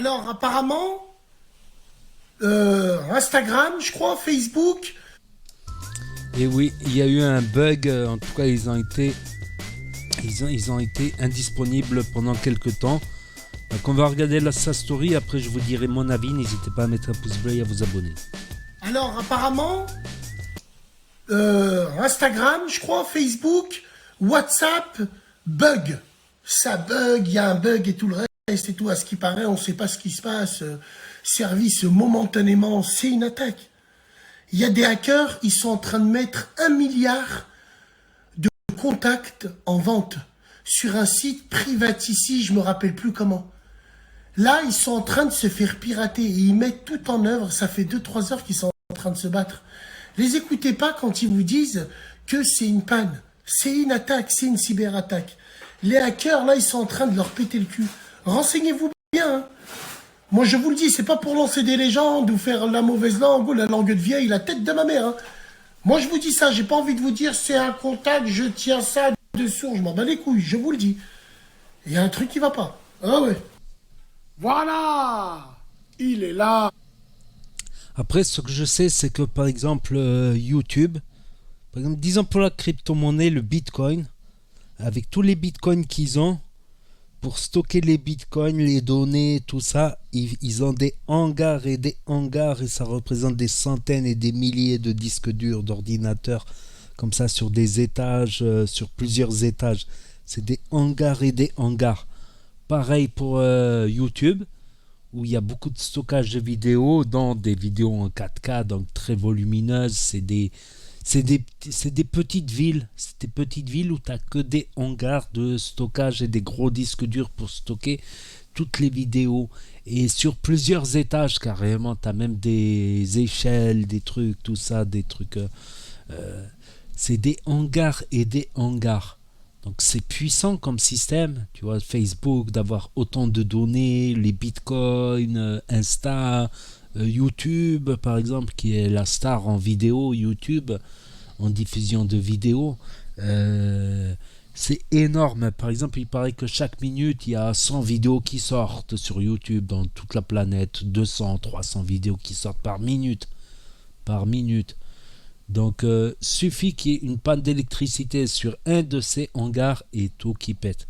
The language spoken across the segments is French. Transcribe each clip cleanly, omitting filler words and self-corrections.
Alors, apparemment, Instagram, je crois, Facebook. Et oui, il y a eu un bug, en tout cas ils ont été indisponibles pendant quelques temps. Donc on va regarder sa story, après je vous dirai mon avis, n'hésitez pas à mettre un pouce bleu et à vous abonner. Alors, apparemment, Instagram, je crois, Facebook, WhatsApp, bug. Ça bug, il y a un bug et tout le reste et tout. À ce qui paraît, on ne sait pas ce qui se passe. Service momentanément, c'est une attaque. Il y a des hackers, ils sont en train de mettre 1 milliard de contacts en vente sur un site Privacy, je me rappelle plus comment. Là, ils sont en train de se faire pirater et ils mettent tout en œuvre. Ça fait 2-3 heures qu'ils sont en train de se battre. Les écoutez pas quand ils vous disent que c'est une panne. C'est une attaque, c'est une cyberattaque. Les hackers, là, ils sont en train de leur péter le cul. Renseignez-vous bien, hein. Moi, je vous le dis, c'est pas pour lancer des légendes ou faire la mauvaise langue ou la langue de vieille, la tête de ma mère, hein. Moi, je vous dis ça, j'ai pas envie de vous dire c'est un contact, je tiens ça dessous, je m'en bats les couilles, je vous le dis. Il y a un truc qui va pas. Ah ouais. Voilà, il est là. Après, ce que je sais, c'est que par exemple YouTube, par exemple, disons pour la crypto-monnaie, le Bitcoin, avec tous les Bitcoins qu'ils ont, pour stocker les Bitcoins, les données, tout ça, ils ont des hangars et ça représente des centaines et des milliers de disques durs, d'ordinateurs, comme ça sur des étages, sur plusieurs étages. C'est des hangars et des hangars. Pareil pour YouTube, où il y a beaucoup de stockage de vidéos, dans des vidéos en 4K, donc très volumineuses. C'est des petites villes. C'est des petites villes où tu n'as que des hangars de stockage et des gros disques durs pour stocker toutes les vidéos. Et sur plusieurs étages, carrément, tu as même des échelles, des trucs, tout ça, des trucs. C'est des hangars et des hangars. Donc c'est puissant comme système, tu vois, Facebook, d'avoir autant de données, les bitcoins, Insta, YouTube par exemple, qui est la star en vidéo, YouTube, en diffusion de vidéos. C'est énorme. Par exemple, il paraît que chaque minute, il y a 100 vidéos qui sortent sur YouTube dans toute la planète, 200, 300 vidéos qui sortent par minute. Par minute. Donc, suffit qu'il y ait une panne d'électricité sur un de ces hangars et tout qui pète.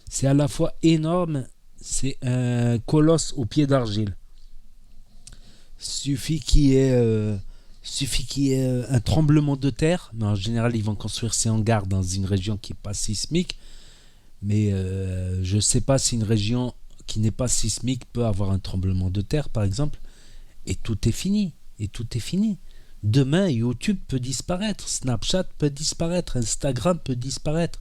C'est à la fois énorme, c'est un colosse au pied d'argile. Suffit qu'il y ait un tremblement de terre. Mais en général, ils vont construire ces hangars dans une région qui n'est pas sismique. Mais je ne sais pas si une région qui n'est pas sismique peut avoir un tremblement de terre, par exemple. Et tout est fini. Et tout est fini. Demain, YouTube peut disparaître, Snapchat peut disparaître, Instagram peut disparaître.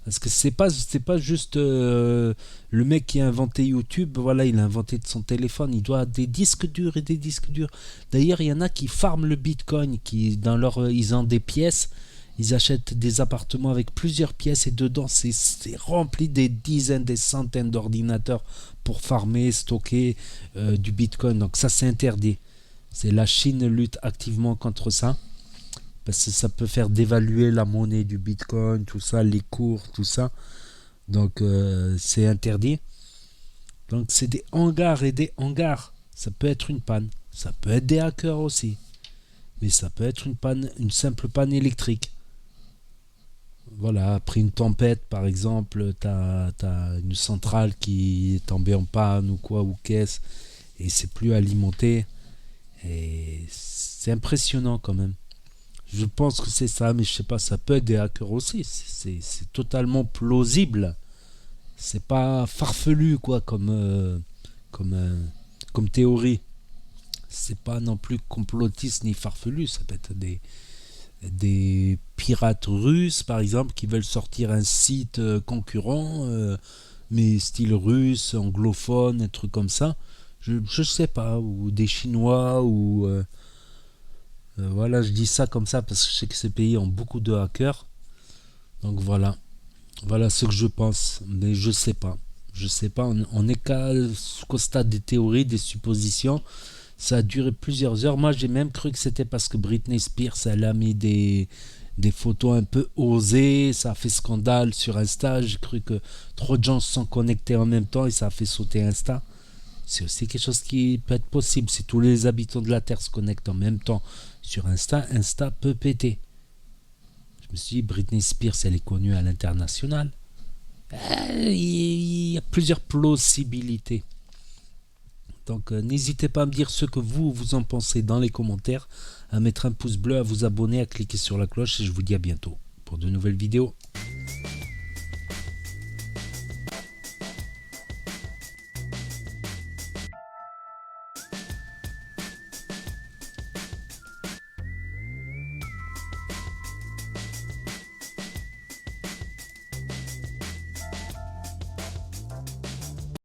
Parce que c'est pas juste le mec qui a inventé YouTube, voilà, il a inventé de son téléphone. Il doit des disques durs et des disques durs. D'ailleurs, il y en a qui farment le Bitcoin, qui ils ont des pièces, ils achètent des appartements avec plusieurs pièces et dedans c'est rempli des dizaines, des centaines d'ordinateurs pour farmer, stocker du Bitcoin. Donc ça, c'est interdit. C'est la Chine lutte activement contre ça, parce que ça peut faire dévaluer la monnaie du Bitcoin, tout ça, les cours, tout ça. Donc c'est interdit. Donc c'est des hangars et des hangars. Ça peut être une panne. Ça peut être des hackers aussi. Mais ça peut être une panne, une simple panne électrique. Voilà, après une tempête par exemple, t'as une centrale qui est tombée en panne ou quoi, ou qu'est-ce, et c'est plus alimenté. Et c'est impressionnant quand même. Je pense que c'est ça, mais je sais pas, ça peut être des hackers aussi. C'est totalement plausible. C'est pas farfelu quoi comme théorie. C'est pas non plus complotiste ni farfelu. Ça peut être des pirates russes par exemple qui veulent sortir un site concurrent, mais style russe, anglophone, un truc comme ça. Je sais pas, ou des Chinois, ou voilà, je dis ça comme ça parce que je sais que ces pays ont beaucoup de hackers. Donc voilà ce que je pense, mais je sais pas. Je sais pas, on n'est qu'au stade des théories, des suppositions. Ça a duré plusieurs heures. Moi, j'ai même cru que c'était parce que Britney Spears, elle a mis des photos un peu osées. Ça a fait scandale sur Insta. J'ai cru que trop de gens se sont connectés en même temps et ça a fait sauter Insta. C'est aussi quelque chose qui peut être possible. Si tous les habitants de la Terre se connectent en même temps sur Insta, Insta peut péter. Je me suis dit, Britney Spears, elle est connue à l'international. Il y a plusieurs possibilités. Donc n'hésitez pas à me dire ce que vous en pensez dans les commentaires, à mettre un pouce bleu, à vous abonner, à cliquer sur la cloche et je vous dis à bientôt pour de nouvelles vidéos.